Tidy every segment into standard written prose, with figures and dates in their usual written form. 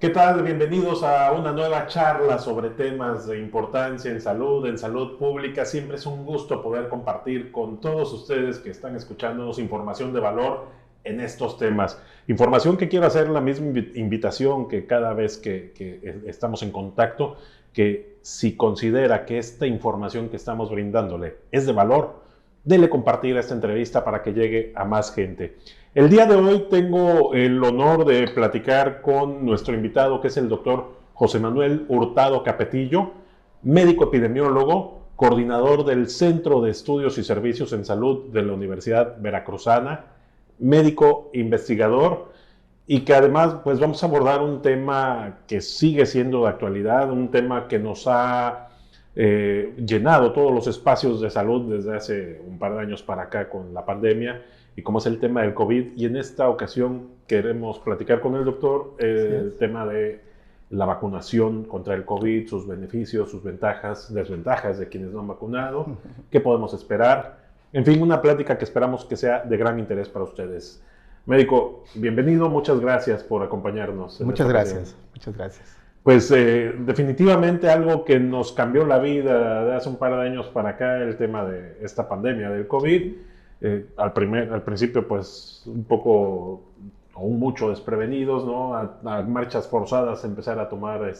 ¿Qué tal? Bienvenidos a una nueva charla sobre temas de importancia en salud pública. Siempre es un gusto poder compartir con todos ustedes que están escuchándonos información de valor en estos temas. Información que quiero hacer la misma invitación que cada vez que estamos en contacto, que si considera que esta información que estamos brindándole es de valor, dele compartir esta entrevista para que llegue a más gente. El día de hoy tengo el honor de platicar con nuestro invitado, que es el doctor José Manuel Hurtado Capetillo, médico epidemiólogo, coordinador del Centro de Estudios y Servicios en Salud de la Universidad Veracruzana, médico investigador, y que además pues vamos a abordar un tema que sigue siendo de actualidad, un tema que nos ha llenado todos los espacios de salud desde hace un par de años para acá con la pandemia, y como es el tema del COVID, y en esta ocasión queremos platicar con el doctor el tema de la vacunación contra el COVID, sus beneficios, sus ventajas, desventajas de quienes no han vacunado, qué podemos esperar, en fin, una plática que esperamos que sea de gran interés para ustedes. Médico, bienvenido, muchas gracias por acompañarnos. Muchas gracias, muchas gracias. Pues definitivamente algo que nos cambió la vida de hace un par de años para acá, el tema de esta pandemia del COVID. Al principio pues un poco o mucho desprevenidos, ¿no? A marchas forzadas empezar a tomar,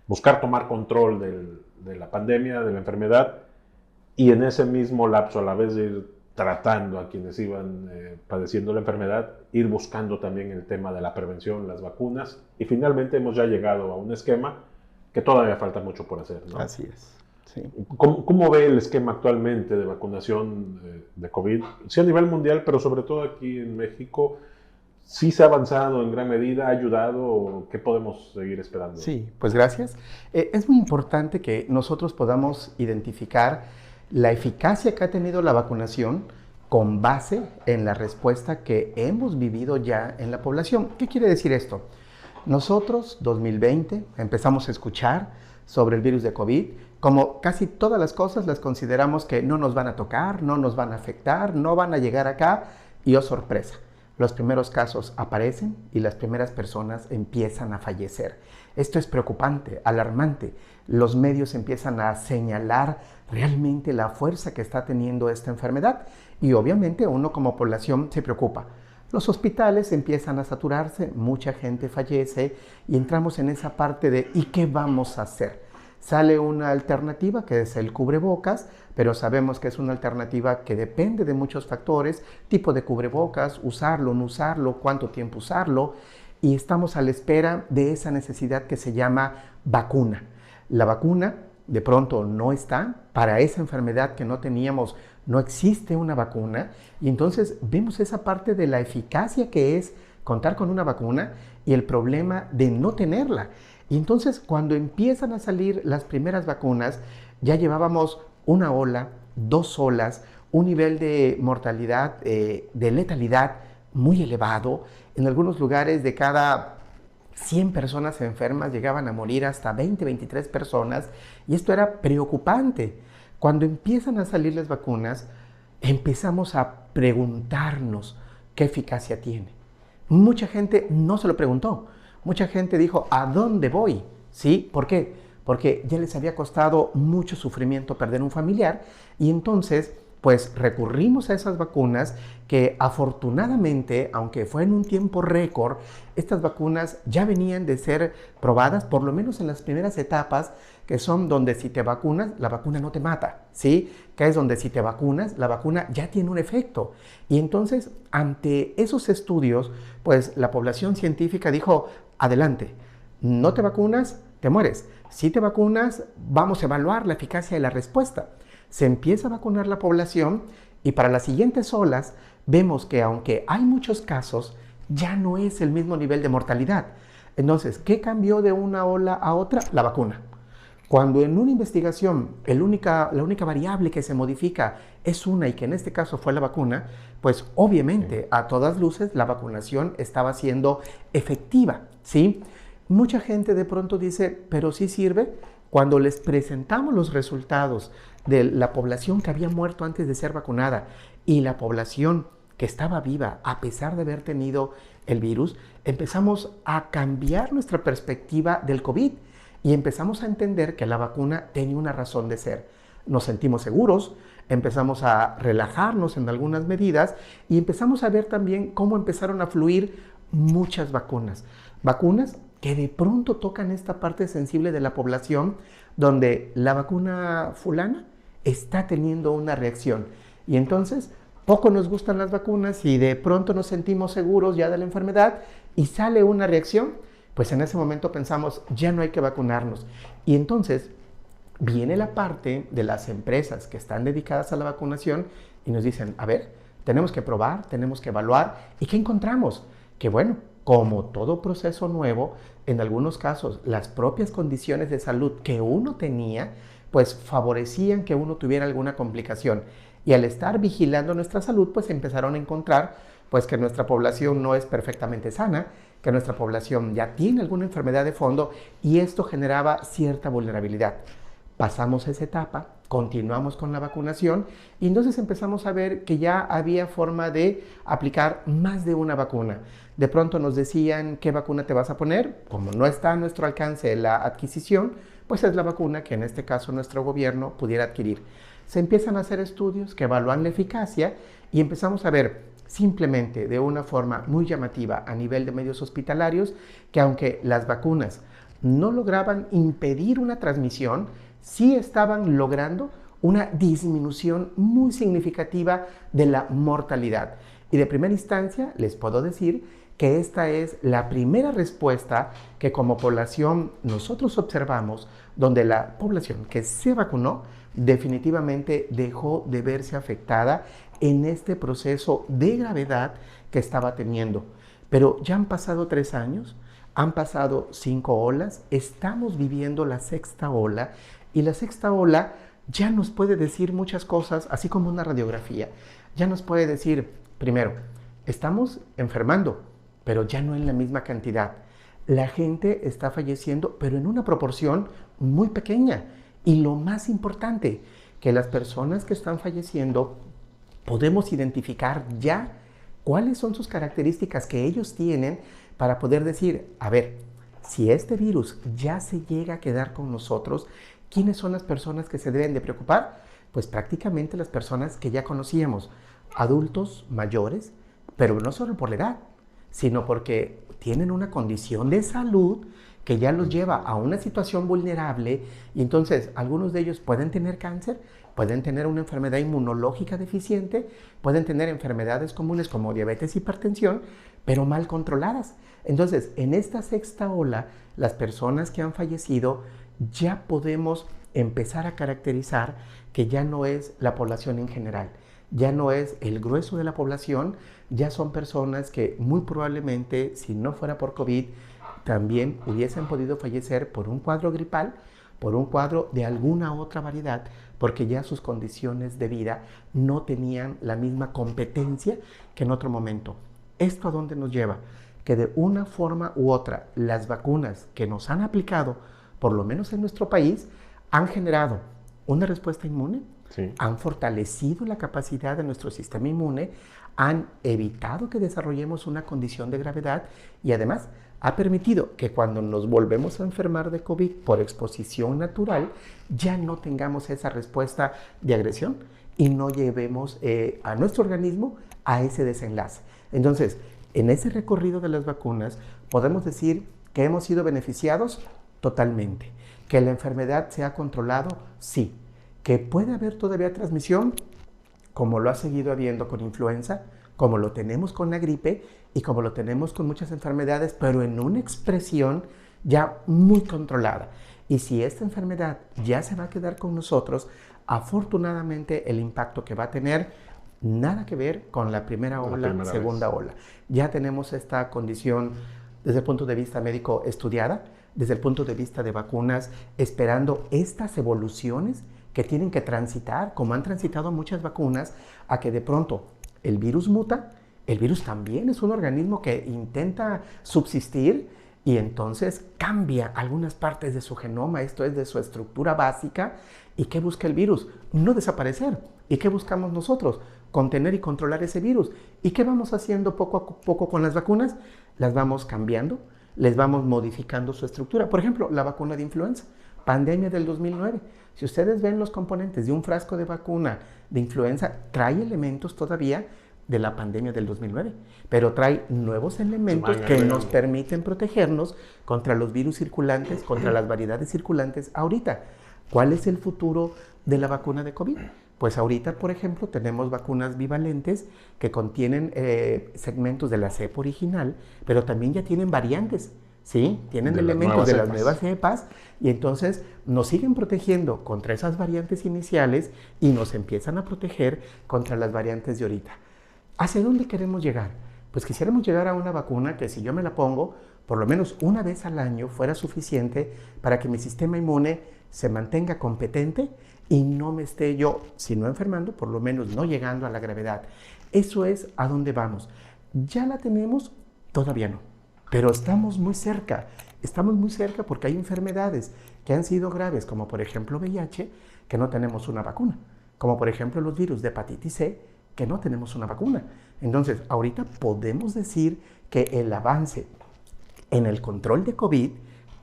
buscar tomar control de la pandemia, de la enfermedad, y en ese mismo lapso, a la vez de ir tratando a quienes iban padeciendo la enfermedad, ir buscando también el tema de la prevención, las vacunas, y finalmente hemos ya llegado a un esquema que todavía falta mucho por hacer, ¿no? Así es. Sí. ¿Cómo ve el esquema actualmente de vacunación de COVID? Sí, a nivel mundial, pero sobre todo aquí en México, ¿sí se ha avanzado en gran medida? ¿Ha ayudado? ¿Qué podemos seguir esperando? Sí, pues gracias. Es muy importante que nosotros podamos identificar la eficacia que ha tenido la vacunación con base en la respuesta que hemos vivido ya en la población. ¿Qué quiere decir esto? Nosotros, 2020, empezamos a escuchar sobre el virus de COVID. Como casi todas las cosas, las consideramos que no nos van a tocar, no nos van a afectar, no van a llegar acá, y oh sorpresa, los primeros casos aparecen y las primeras personas empiezan a fallecer. Esto es preocupante, alarmante. Los medios empiezan a señalar realmente la fuerza que está teniendo esta enfermedad y obviamente uno como población se preocupa. Los hospitales empiezan a saturarse, mucha gente fallece y entramos en esa parte de ¿y qué vamos a hacer? Sale una alternativa que es el cubrebocas, pero sabemos que es una alternativa que depende de muchos factores, tipo de cubrebocas, usarlo, no usarlo, cuánto tiempo usarlo, y estamos a la espera de esa necesidad que se llama vacuna. La vacuna de pronto no está, para esa enfermedad que no teníamos, no existe una vacuna, y entonces vemos esa parte de la eficacia que es contar con una vacuna y el problema de no tenerla. Y entonces cuando empiezan a salir las primeras vacunas, ya llevábamos una ola, 2 olas, un nivel de mortalidad, de letalidad muy elevado. En algunos lugares de cada 100 personas enfermas llegaban a morir hasta 20, 23 personas, y esto era preocupante. Cuando empiezan a salir las vacunas, empezamos a preguntarnos qué eficacia tiene. Mucha gente no se lo preguntó. Mucha gente dijo, ¿a dónde voy? ¿Sí? ¿Por qué? Porque ya les había costado mucho sufrimiento perder un familiar, y entonces pues recurrimos a esas vacunas que afortunadamente, aunque fue en un tiempo récord, estas vacunas ya venían de ser probadas, por lo menos en las primeras etapas, que son donde si te vacunas, la vacuna no te mata, ¿sí? Que es donde si te vacunas, la vacuna ya tiene un efecto. Y entonces, ante esos estudios, pues la población científica dijo, adelante, no te vacunas, te mueres. Si te vacunas, vamos a evaluar la eficacia de la respuesta. Se empieza a vacunar la población y para las siguientes olas vemos que aunque hay muchos casos, ya no es el mismo nivel de mortalidad. Entonces, ¿qué cambió de una ola a otra? La vacuna. Cuando en una investigación la única variable que se modifica es una, y que en este caso fue la vacuna, pues obviamente a todas luces la vacunación estaba siendo efectiva, ¿sí? Mucha gente de pronto dice, pero sí sirve. Cuando les presentamos los resultados de la población que había muerto antes de ser vacunada y la población que estaba viva a pesar de haber tenido el virus, empezamos a cambiar nuestra perspectiva del COVID y empezamos a entender que la vacuna tenía una razón de ser. Nos sentimos seguros, empezamos a relajarnos en algunas medidas y empezamos a ver también cómo empezaron a fluir muchas vacunas. Vacunas que de pronto tocan esta parte sensible de la población donde la vacuna fulana está teniendo una reacción. Y entonces, poco nos gustan las vacunas y de pronto nos sentimos seguros ya de la enfermedad y sale una reacción, pues en ese momento pensamos, ya no hay que vacunarnos. Y entonces viene la parte de las empresas que están dedicadas a la vacunación y nos dicen, a ver, tenemos que probar, tenemos que evaluar. ¿Y qué encontramos? Que bueno, como todo proceso nuevo, en algunos casos las propias condiciones de salud que uno tenía, pues favorecían que uno tuviera alguna complicación. Y al estar vigilando nuestra salud, pues empezaron a encontrar pues que nuestra población no es perfectamente sana, que nuestra población ya tiene alguna enfermedad de fondo y esto generaba cierta vulnerabilidad. Pasamos esa etapa, continuamos con la vacunación y entonces empezamos a ver que ya había forma de aplicar más de una vacuna. De pronto nos decían qué vacuna te vas a poner, como no está a nuestro alcance la adquisición, pues es la vacuna que en este caso nuestro gobierno pudiera adquirir. Se empiezan a hacer estudios que evalúan la eficacia y empezamos a ver simplemente de una forma muy llamativa a nivel de medios hospitalarios que aunque las vacunas no lograban impedir una transmisión, sí estaban logrando una disminución muy significativa de la mortalidad. Y de primera instancia les puedo decir que esta es la primera respuesta que como población nosotros observamos, donde la población que se vacunó definitivamente dejó de verse afectada en este proceso de gravedad que estaba teniendo. Pero ya han pasado 3 años, han pasado 5 olas, estamos viviendo la 6ª ola y la 6ª ola ya nos puede decir muchas cosas, así como una radiografía. Ya nos puede decir, primero, estamos enfermando, pero ya no en la misma cantidad. La gente está falleciendo, pero en una proporción muy pequeña. Y lo más importante, que las personas que están falleciendo podemos identificar ya cuáles son sus características que ellos tienen para poder decir, a ver, si este virus ya se llega a quedar con nosotros, ¿quiénes son las personas que se deben de preocupar? Pues prácticamente las personas que ya conocíamos, adultos mayores, pero no solo por la edad, sino porque tienen una condición de salud que ya los lleva a una situación vulnerable y entonces algunos de ellos pueden tener cáncer, pueden tener una enfermedad inmunológica deficiente, pueden tener enfermedades comunes como diabetes, hipertensión, pero mal controladas. Entonces, en esta 6ª ola, las personas que han fallecido ya podemos empezar a caracterizar que ya no es la población en general, ya no es el grueso de la población, ya son personas que muy probablemente, si no fuera por COVID, también hubiesen podido fallecer por un cuadro gripal, por un cuadro de alguna otra variedad, porque ya sus condiciones de vida no tenían la misma competencia que en otro momento. ¿Esto a dónde nos lleva? Que de una forma u otra, las vacunas que nos han aplicado, por lo menos en nuestro país, han generado una respuesta inmune, sí, han fortalecido la capacidad de nuestro sistema inmune, han evitado que desarrollemos una condición de gravedad y además ha permitido que cuando nos volvemos a enfermar de COVID por exposición natural, ya no tengamos esa respuesta de agresión y no llevemos a nuestro organismo a ese desenlace. Entonces, en ese recorrido de las vacunas, podemos decir que hemos sido beneficiados totalmente. ¿Que la enfermedad se ha controlado? Sí. ¿Que puede haber todavía transmisión? Como lo ha seguido habiendo con influenza, como lo tenemos con la gripe y como lo tenemos con muchas enfermedades, pero en una expresión ya muy controlada. Y si esta enfermedad ya se va a quedar con nosotros, afortunadamente el impacto que va a tener nada que ver con la primera ola, segunda ola. Ya tenemos esta condición desde el punto de vista médico estudiada, desde el punto de vista de vacunas, esperando estas evoluciones que tienen que transitar, como han transitado muchas vacunas, a que de pronto el virus muta. El virus también es un organismo que intenta subsistir y entonces cambia algunas partes de su genoma, esto es de su estructura básica. ¿Y qué busca el virus? No desaparecer. ¿Y qué buscamos nosotros? Contener y controlar ese virus. ¿Y qué vamos haciendo poco a poco con las vacunas? Las vamos cambiando, les vamos modificando su estructura. Por ejemplo, la vacuna de influenza, pandemia del 2009. Si ustedes ven los componentes de un frasco de vacuna de influenza, trae elementos todavía de la pandemia del 2009, pero trae nuevos elementos que nos permiten protegernos contra los virus circulantes, contra las variedades circulantes ahorita. ¿Cuál es el futuro de la vacuna de COVID? Pues ahorita, por ejemplo, tenemos vacunas bivalentes que contienen segmentos de la cepa original, pero también ya tienen variantes, ¿sí? Tienen elementos de las nuevas cepas y entonces nos siguen protegiendo contra esas variantes iniciales y nos empiezan a proteger contra las variantes de ahorita. ¿Hacia dónde queremos llegar? Pues quisiéramos llegar a una vacuna que si yo me la pongo, por lo menos una vez al año fuera suficiente para que mi sistema inmune se mantenga competente y no me esté yo, si no enfermando, por lo menos no llegando a la gravedad. Eso es a dónde vamos. ¿Ya la tenemos? Todavía no, pero estamos muy cerca porque hay enfermedades que han sido graves, como por ejemplo VIH, que no tenemos una vacuna, como por ejemplo los virus de hepatitis C, que no tenemos una vacuna. Entonces, ahorita podemos decir que el avance en el control de COVID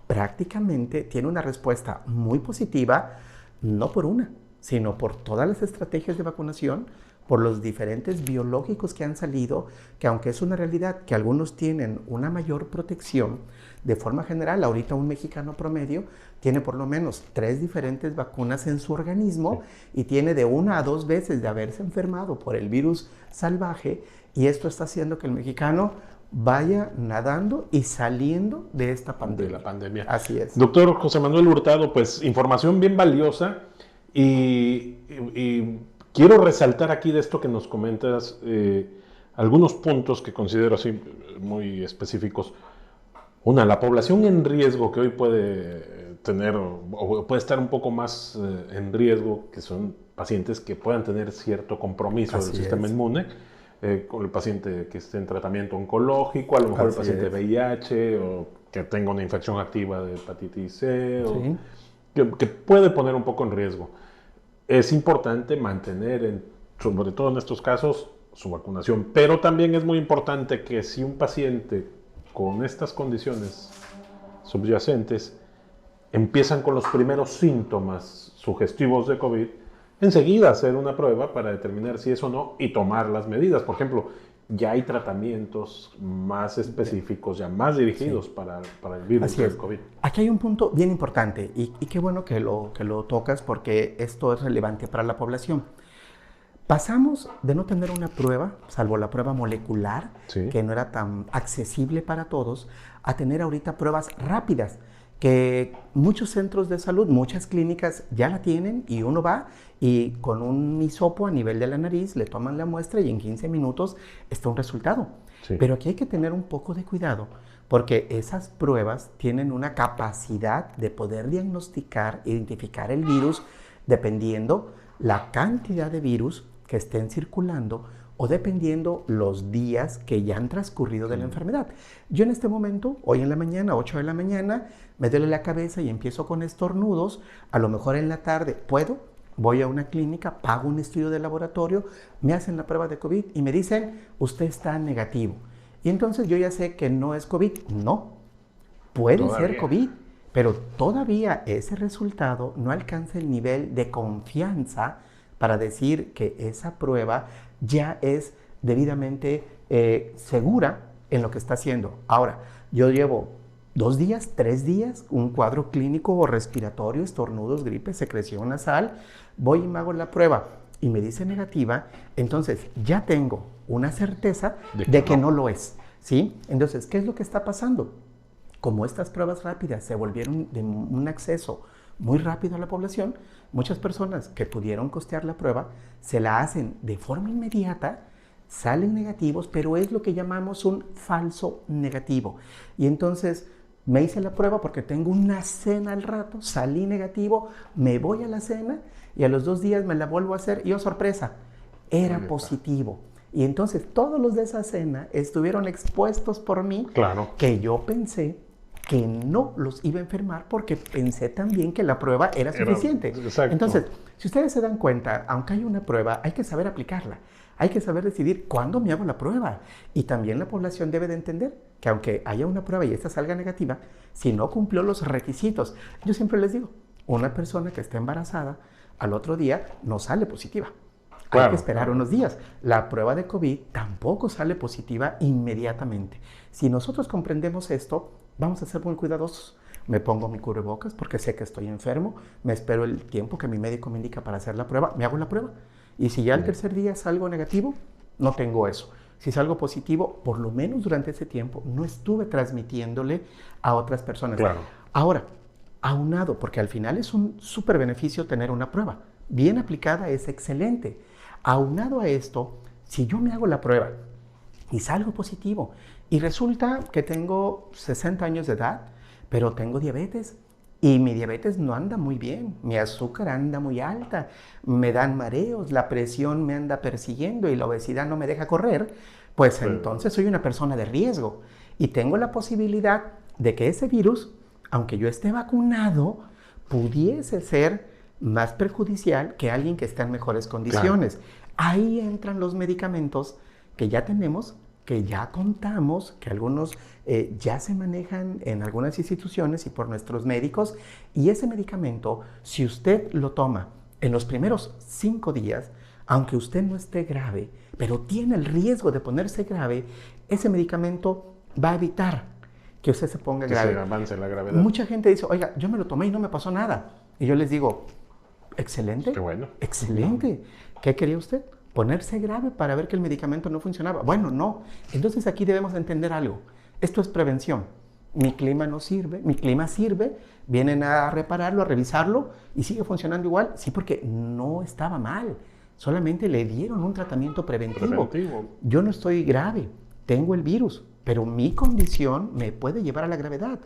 prácticamente tiene una respuesta muy positiva, no por una, sino por todas las estrategias de vacunación, por los diferentes biológicos que han salido, que aunque es una realidad que algunos tienen una mayor protección, de forma general, ahorita un mexicano promedio tiene por lo menos 3 diferentes vacunas en su organismo y tiene de 1 a 2 veces de haberse enfermado por el virus salvaje, y esto está haciendo que el mexicano vaya nadando y saliendo de esta pandemia. De la pandemia. Así es. Doctor José Manuel Hurtado, pues información bien valiosa y quiero resaltar aquí de esto que nos comentas algunos puntos que considero así muy específicos. Una, la población en riesgo que hoy puede tener o puede estar un poco más en riesgo, que son pacientes que puedan tener cierto compromiso del sistema inmune, con el paciente que esté en tratamiento oncológico, a lo mejor el paciente VIH o que tenga una infección activa de hepatitis C, o que puede poner un poco en riesgo. Es importante mantener, sobre todo en estos casos, su vacunación, pero también es muy importante que si un paciente con estas condiciones subyacentes empiezan con los primeros síntomas sugestivos de COVID, enseguida hacer una prueba para determinar si es o no y tomar las medidas. Por ejemplo, ya hay tratamientos más específicos, ya más dirigidos para el virus del COVID. Aquí hay un punto bien importante y qué bueno que lo tocas, porque esto es relevante para la población. Pasamos de no tener una prueba, salvo la prueba molecular, que no era tan accesible para todos, a tener ahorita pruebas rápidas, que muchos centros de salud, muchas clínicas ya la tienen, y uno va y con un hisopo a nivel de la nariz le toman la muestra y en 15 minutos está un resultado. Pero aquí hay que tener un poco de cuidado, porque esas pruebas tienen una capacidad de poder diagnosticar, identificar el virus, dependiendo la cantidad de virus que estén circulando o dependiendo los días que ya han transcurrido de la enfermedad. Yo en este momento, hoy en la mañana, 8 de la mañana, me duele la cabeza y empiezo con estornudos. A lo mejor en la tarde voy a una clínica, pago un estudio de laboratorio, me hacen la prueba de COVID y me dicen, usted está negativo. Y entonces yo ya sé que no es COVID. No, puede ser COVID, pero todavía ese resultado no alcanza el nivel de confianza para decir que esa prueba ya es debidamente segura en lo que está haciendo. Ahora, yo llevo 2 días, 3 días, un cuadro clínico o respiratorio, estornudos, gripe, secreción nasal, voy y me hago la prueba y me dice negativa, entonces ya tengo una certeza de que no lo es, ¿sí? Entonces, ¿qué es lo que está pasando? Como estas pruebas rápidas se volvieron de un acceso muy rápido a la población, muchas personas que pudieron costear la prueba se la hacen de forma inmediata, salen negativos, pero es lo que llamamos un falso negativo. Y entonces me hice la prueba porque tengo una cena al rato, salí negativo, me voy a la cena y a los 2 días me la vuelvo a hacer y oh sorpresa, era positivo. Y entonces todos los de esa cena estuvieron expuestos por mí, que yo pensé que no los iba a enfermar porque pensé también que la prueba era suficiente. Exacto. Entonces, si ustedes se dan cuenta, aunque hay una prueba, hay que saber aplicarla. Hay que saber decidir cuándo me hago la prueba. Y también la población debe de entender que aunque haya una prueba y esta salga negativa, si no cumplió los requisitos, yo siempre les digo, una persona que está embarazada, al otro día no sale positiva. Hay que esperar unos días. La prueba de COVID tampoco sale positiva inmediatamente. Si nosotros comprendemos esto, vamos a ser muy cuidadosos. Me pongo mi cubrebocas porque sé que estoy enfermo, me espero el tiempo que mi médico me indica para hacer la prueba, me hago la prueba. Y si ya el tercer día salgo negativo, no tengo eso. Si salgo positivo, por lo menos durante ese tiempo no estuve transmitiéndole a otras personas. Claro. Ahora, aunado, porque al final es un súper beneficio tener una prueba. Bien aplicada es excelente. Aunado a esto, si yo me hago la prueba y salgo positivo y resulta que tengo 60 años de edad, pero tengo diabetes y mi diabetes no anda muy bien, mi azúcar anda muy alta, me dan mareos, la presión me anda persiguiendo y la obesidad no me deja correr, pues entonces soy una persona de riesgo y tengo la posibilidad de que ese virus, aunque yo esté vacunado, pudiese ser más perjudicial que alguien que está en mejores condiciones. Claro. Ahí entran los medicamentos que ya tenemos, que ya contamos, que algunos ya se manejan en algunas instituciones y por nuestros médicos. Y ese medicamento, si usted lo toma en los primeros 5 días, aunque usted no esté grave, pero tiene el riesgo de ponerse grave, ese medicamento va a evitar que usted se ponga grave. Que se avance la gravedad. Mucha gente dice, oiga, yo me lo tomé y no me pasó nada. Y yo les digo, excelente. Qué bueno. Excelente. ¿Qué quería usted? Ponerse grave para ver que el medicamento no funcionaba. Bueno, no. Entonces aquí debemos entender algo. Esto es prevención. Mi clima no sirve, mi clima sirve, vienen a repararlo, a revisarlo y sigue funcionando igual. Sí, porque no estaba mal. Solamente le dieron un tratamiento preventivo. Yo no estoy grave, tengo el virus, pero mi condición me puede llevar a la gravedad.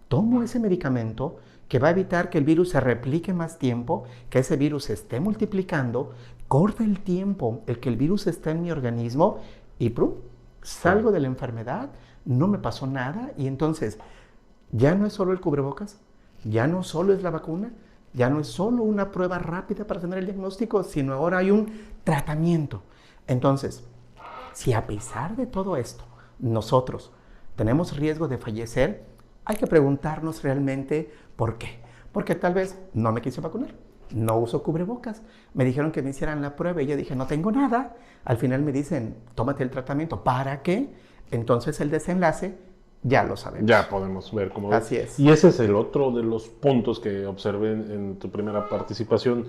Tomo ese medicamento que va a evitar que el virus se replique más tiempo, que ese virus se esté multiplicando, corta el tiempo el que el virus está en mi organismo y salgo de la enfermedad, no me pasó nada y entonces ya no es solo el cubrebocas, ya no solo es la vacuna, ya no es solo una prueba rápida para tener el diagnóstico, sino ahora hay un tratamiento. Entonces, si a pesar de todo esto nosotros tenemos riesgo de fallecer, hay que preguntarnos realmente por qué. Porque tal vez no me quise vacunar, no uso cubrebocas, me dijeron que me hicieran la prueba y yo dije, no tengo nada. Al final me dicen, tómate el tratamiento. ¿Para qué? Entonces el desenlace ya lo sabemos. Ya podemos ver cómo... Así es. Y ese es el otro de los puntos que observé en tu primera participación.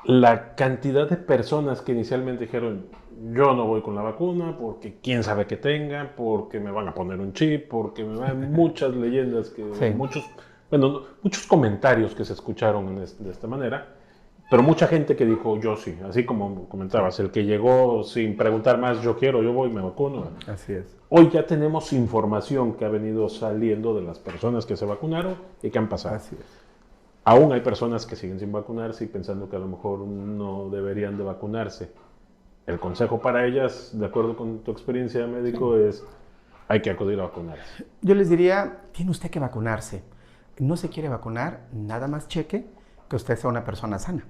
La cantidad de personas que inicialmente dijeron, yo no voy con la vacuna porque quién sabe qué tenga, porque me van a poner un chip, porque me van muchas leyendas, que sí. muchos comentarios que se escucharon de esta manera, pero mucha gente que dijo, yo sí, así como comentabas, el que llegó sin preguntar más, yo quiero, yo voy, me vacuno. Así es. Hoy ya tenemos información que ha venido saliendo de las personas que se vacunaron y que han pasado. Así es. Aún hay personas que siguen sin vacunarse y pensando que a lo mejor no deberían de vacunarse. El consejo para ellas, de acuerdo con tu experiencia de médico, es hay que acudir a vacunarse. Yo les diría, tiene usted que vacunarse. No se quiere vacunar, nada más cheque que usted sea una persona sana.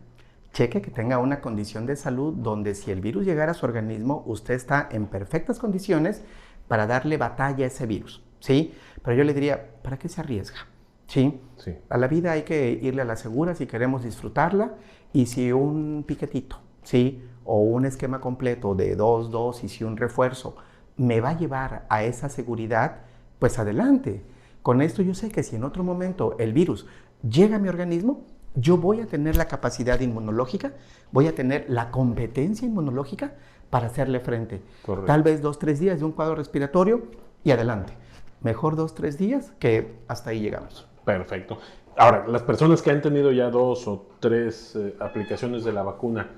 Cheque que tenga una condición de salud donde si el virus llegara a su organismo, usted está en perfectas condiciones para darle batalla a ese virus, ¿sí? Pero yo le diría, ¿para qué se arriesga? ¿Sí? Sí. A la vida hay que irle a la segura si queremos disfrutarla y si un piquetito, ¿sí? O un esquema completo de 2 dosis y un refuerzo me va a llevar a esa seguridad, pues adelante. Con esto yo sé que si en otro momento el virus llega a mi organismo, yo voy a tener la capacidad inmunológica, voy a tener la competencia inmunológica para hacerle frente. Correcto. Tal vez 2-3 días de un cuadro respiratorio y adelante. Mejor 2-3 días que hasta ahí llegamos. Perfecto. Ahora, las personas que han tenido ya 2 o 3 aplicaciones de la vacuna,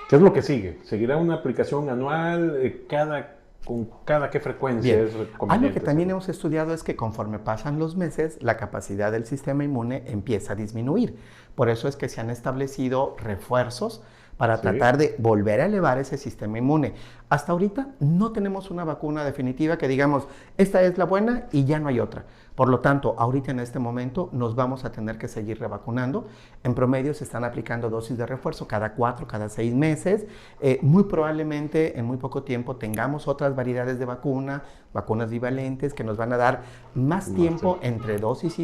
¿qué es lo que sigue? ¿Seguirá una aplicación anual? ¿Con cada qué frecuencia Bien. es conveniente? Algo que también hemos estudiado es que conforme pasan los meses, la capacidad del sistema inmune empieza a disminuir. Por eso es que se han establecido refuerzos para Sí. tratar de volver a elevar ese sistema inmune. Hasta ahorita no tenemos una vacuna definitiva que digamos, esta es la buena y ya no hay otra. Por lo tanto, ahorita en este momento nos vamos a tener que seguir revacunando. En promedio se están aplicando dosis de refuerzo cada 4, cada 6 meses. Muy probablemente en muy poco tiempo tengamos otras variedades de vacuna, vacunas bivalentes que nos van a dar más tiempo entre dosis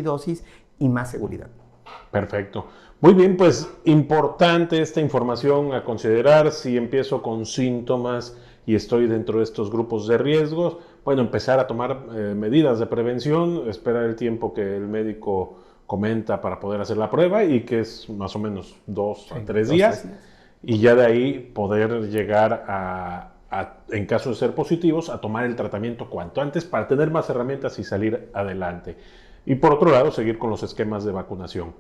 y más seguridad. Perfecto. Muy bien, pues importante esta información a considerar si empiezo con síntomas y estoy dentro de estos grupos de riesgos. Bueno, empezar a tomar medidas de prevención, esperar el tiempo que el médico comenta para poder hacer la prueba y que es más o menos 2 a 3 días. Y ya de ahí poder llegar en caso de ser positivos, a tomar el tratamiento cuanto antes para tener más herramientas y salir adelante. Y por otro lado, seguir con los esquemas de vacunación.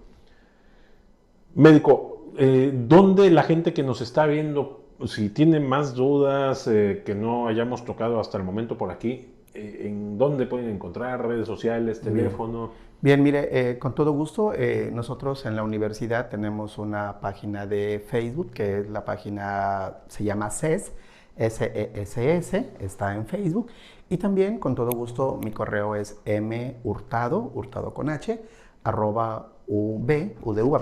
Médico, ¿dónde la gente que nos está viendo, si tiene más dudas que no hayamos tocado hasta el momento por aquí, en dónde pueden encontrar redes sociales, teléfono? Bien, mire, con todo gusto, nosotros en la universidad tenemos una página de Facebook, que es la página, se llama SES, SESS, está en Facebook, y también con todo gusto mi correo es mhurtado, hurtado con h, @udv.mx,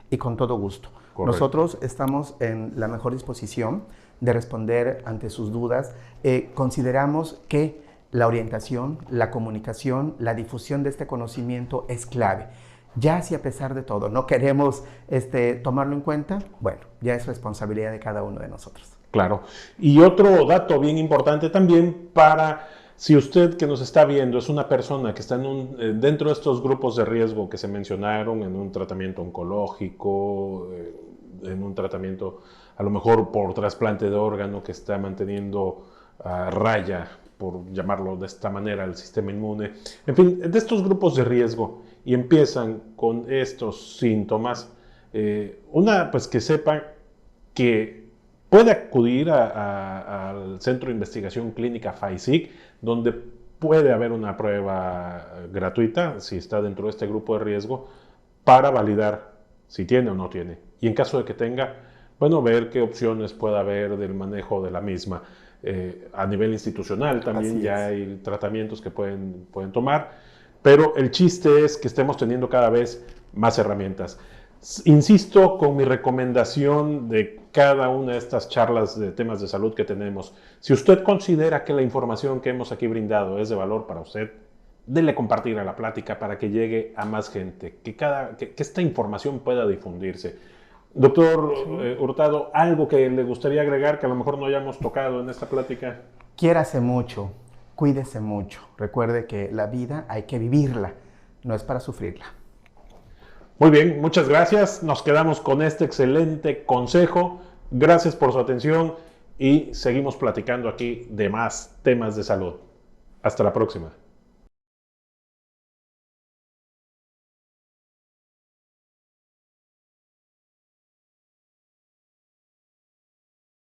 y con todo gusto. Correcto. Nosotros estamos en la mejor disposición de responder ante sus dudas. Consideramos que la orientación, la comunicación, la difusión de este conocimiento es clave. Ya si a pesar de todo no queremos tomarlo en cuenta, bueno, ya es responsabilidad de cada uno de nosotros. Claro. Y otro dato bien importante también para, si usted que nos está viendo es una persona que está dentro de estos grupos de riesgo que se mencionaron, en un tratamiento oncológico, en un tratamiento a lo mejor por trasplante de órgano que está manteniendo a raya, por llamarlo de esta manera, el sistema inmune. En fin, de estos grupos de riesgo y empiezan con estos síntomas, pues que sepa que puede acudir al Centro de Investigación Clínica FAICIC, donde puede haber una prueba gratuita, si está dentro de este grupo de riesgo, para validar si tiene o no tiene. Y en caso de que tenga, bueno, ver qué opciones puede haber del manejo de la misma. A nivel institucional también ya hay tratamientos que pueden tomar, pero el chiste es que estemos teniendo cada vez más herramientas. Insisto con mi recomendación de cada una de estas charlas de temas de salud que tenemos. Si usted considera que la información que hemos aquí brindado es de valor para usted, déle compartir a la plática para que llegue a más gente, que esta información pueda difundirse. Doctor Hurtado, ¿algo que le gustaría agregar que a lo mejor no hayamos tocado en esta plática? Quiérase mucho, cuídese mucho. Recuerde que la vida hay que vivirla, no es para sufrirla. Muy bien, muchas gracias. Nos quedamos con este excelente consejo. Gracias por su atención y seguimos platicando aquí de más temas de salud. Hasta la próxima.